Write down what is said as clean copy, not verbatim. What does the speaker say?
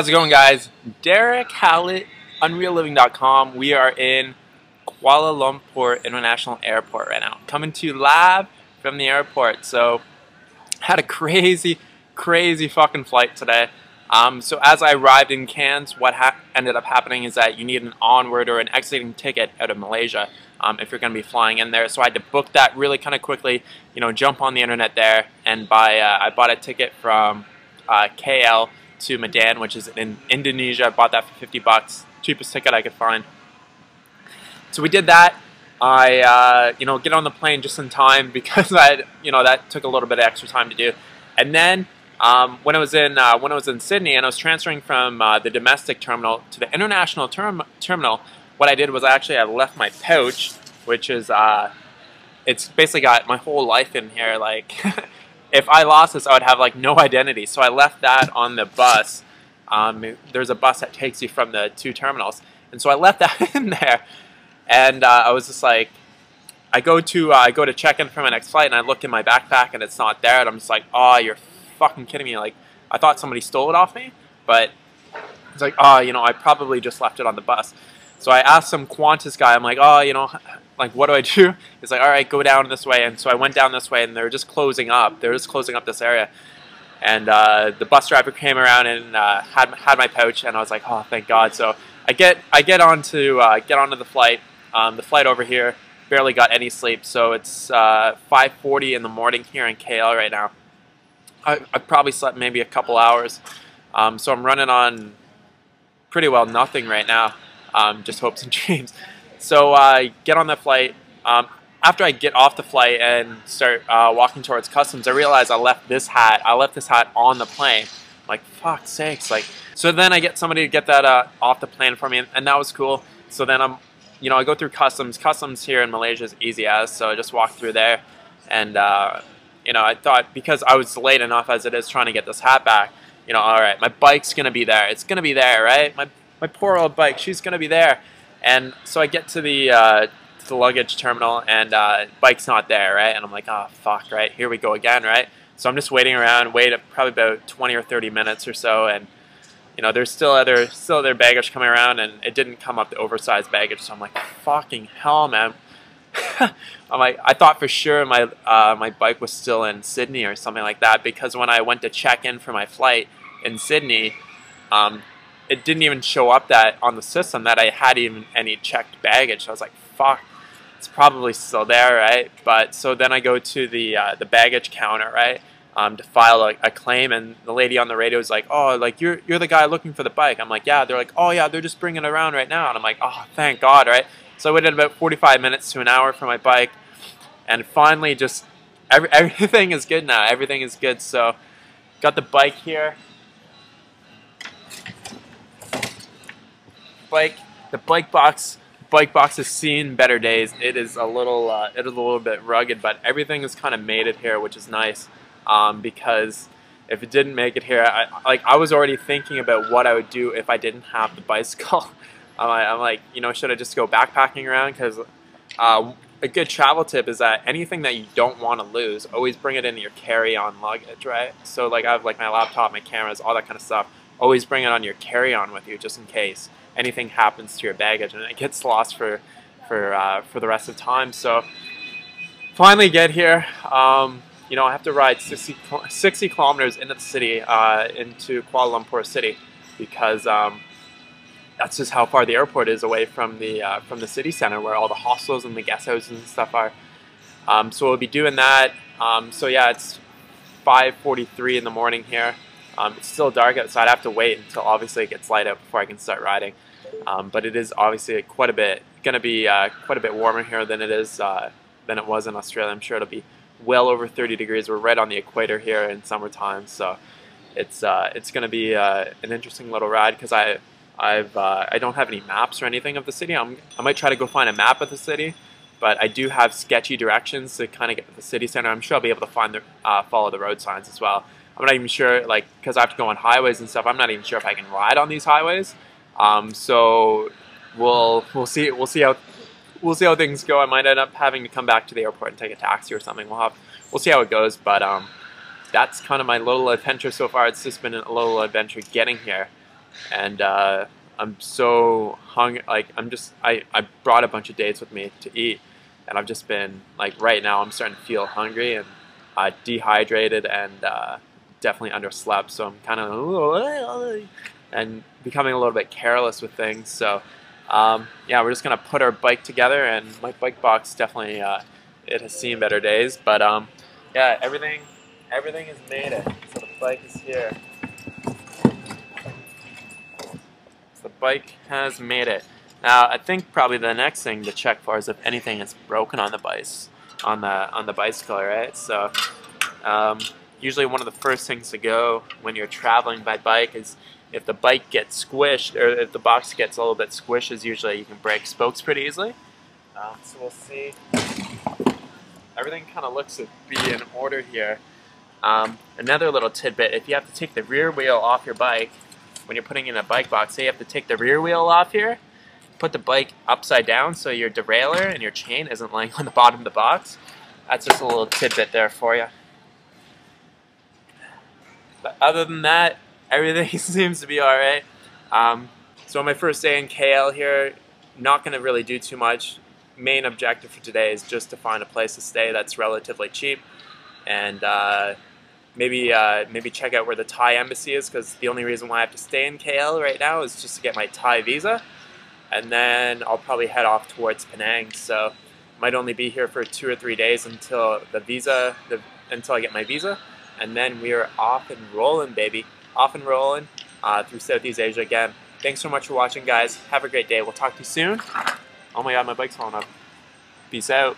How's it going, guys? Derek Howlett, unrealliving.com. We are in Kuala Lumpur International Airport right now. Coming to you live from the airport. So, had a crazy fucking flight today. So as I arrived in Cairns, what ended up happening is that you need an onward or an exiting ticket out of Malaysia if you're going to be flying in there. So I had to book that really kind of quickly, jump on the internet there and buy. I bought a ticket from KL to Dman, which is in Indonesia. I bought that for 50 bucks, cheapest ticket I could find. So we did that. I get on the plane just in time because that took a little bit of extra time to do. And then when I was in Sydney and I was transferring from the domestic terminal to the international terminal, what I did was I left my pouch, which is it's basically got my whole life in here. Like, if I lost this, I would have like no identity. So I left that on the bus. There's a bus that takes you from the two terminals, and so I left that in there. And I was just like, I go to check in for my next flight, and I look in my backpack, and it's not there. And I'm just like, oh, you're fucking kidding me. Like, I thought somebody stole it off me, but it's like, oh, I probably just left it on the bus. So I asked some qantas guy, I'm like, oh, like, what do I do? He's like, all right, go down this way. And so I went down this way, and they're just closing up. They're just closing up this area. And the bus driver came around and had my pouch, and I was like, oh, thank God. So I get onto the flight. The flight over here, barely got any sleep. So it's 5:40 in the morning here in KL right now. I probably slept maybe a couple hours. So I'm running on pretty well nothing right now. Just hopes and dreams. So I get on the flight. After I get off the flight and start walking towards customs, I realize I left this hat on the plane. I'm like, fuck sakes. Like, so then I get somebody to get that off the plane for me, and that was cool. So then I go through customs. Customs here in Malaysia is easy as, so I just walk through there. And, I thought, because I was late enough as it is trying to get this hat back, all right, my bike's going to be there. It's going to be there, right? My poor old bike, she's going to be there. And so I get to the luggage terminal, and bike's not there, right? And I'm like, oh, fuck, right? Here we go again, right? So I'm just waiting around, probably about 20 or 30 minutes or so, and there's still other baggage coming around, and it didn't come up, the oversized baggage. So I'm like, fucking hell, man. I'm like, I thought for sure my bike was still in Sydney or something like that, because when I went to check in for my flight in Sydney, it didn't even show up that on the system that I had even any checked baggage. So I was like, fuck, it's probably still there, right? But so then I go to the baggage counter, right? To file a claim, and the lady on the radio is like, oh, like, you're the guy looking for the bike. I'm like, yeah. They're like, oh yeah, they're just bringing it around right now. And I'm like, oh, thank God, right? So I waited about 45 minutes to an hour for my bike, and finally just everything is good now. Everything is good. So got the bike here. The bike box has seen better days. It is a little bit rugged, but everything is kind of made it here, which is nice. Because if it didn't make it here, I was already thinking about what I would do if I didn't have the bicycle. I'm like, should I just go backpacking around? Because a good travel tip is that anything that you don't want to lose, always bring it into your carry-on luggage, right? So like, I have like my laptop, my cameras, all that kind of stuff. Always bring it on your carry-on with you, just in case anything happens to your baggage and it gets lost for the rest of the time. So finally get here. I have to ride 60 kilometers into the city, into Kuala Lumpur city, because that's just how far the airport is away from the city center, where all the hostels and the guest houses and stuff are. So we'll be doing that. So yeah, it's 5:43 in the morning here. It's still dark outside. I have to wait until obviously it gets light out before I can start riding. But it is obviously going to be quite a bit warmer here than it was in Australia. I'm sure it'll be well over 30 degrees. We're right on the equator here in summertime, so it's going to be an interesting little ride, because I don't have any maps or anything of the city. I might try to go find a map of the city, but I do have sketchy directions to kind of get to the city center. I'm sure I'll be able to follow the road signs as well. I'm not even sure, like, because I have to go on highways and stuff. I'm not even sure if I can ride on these highways. So we'll see how things go. I might end up having to come back to the airport and take a taxi or something. We'll see how it goes. But that's kind of my little adventure so far. It's just been a little adventure getting here. and I'm so hungry. Like I brought a bunch of dates with me to eat, and I've just been like, right now I'm starting to feel hungry and dehydrated and definitely underslept. So I'm kind of and becoming a little bit careless with things. So yeah, we're just gonna put our bike together, and my bike box definitely it has seen better days. But yeah, everything has made it. So the bike is here. The bike has made it. Now, I think probably the next thing to check for is if anything is broken on the bicycle, right? So, usually one of the first things to go when you're traveling by bike is if the bike gets squished, or if the box gets a little bit squished, is usually you can break spokes pretty easily. So we'll see. Everything kind of looks to be in order here. Another little tidbit: if you have to take the rear wheel off your bike when you're putting in a bike box, say you have to take the rear wheel off here, put the bike upside down so your derailleur and your chain isn't laying on the bottom of the box. That's just a little tidbit there for you. But other than that, everything seems to be alright. So my first day in KL here, not going to really do too much. Main objective for today is just to find a place to stay that's relatively cheap, and maybe check out where the Thai embassy is, because the only reason why I have to stay in KL right now is just to get my Thai visa, and then I'll probably head off towards Penang. So might only be here for 2 or 3 days until until I get my visa, and then we are off and rolling, baby, off and rolling through Southeast Asia again. Thanks so much for watching, guys. Have a great day. We'll talk to you soon. Oh my God, my bike's falling up. Peace out.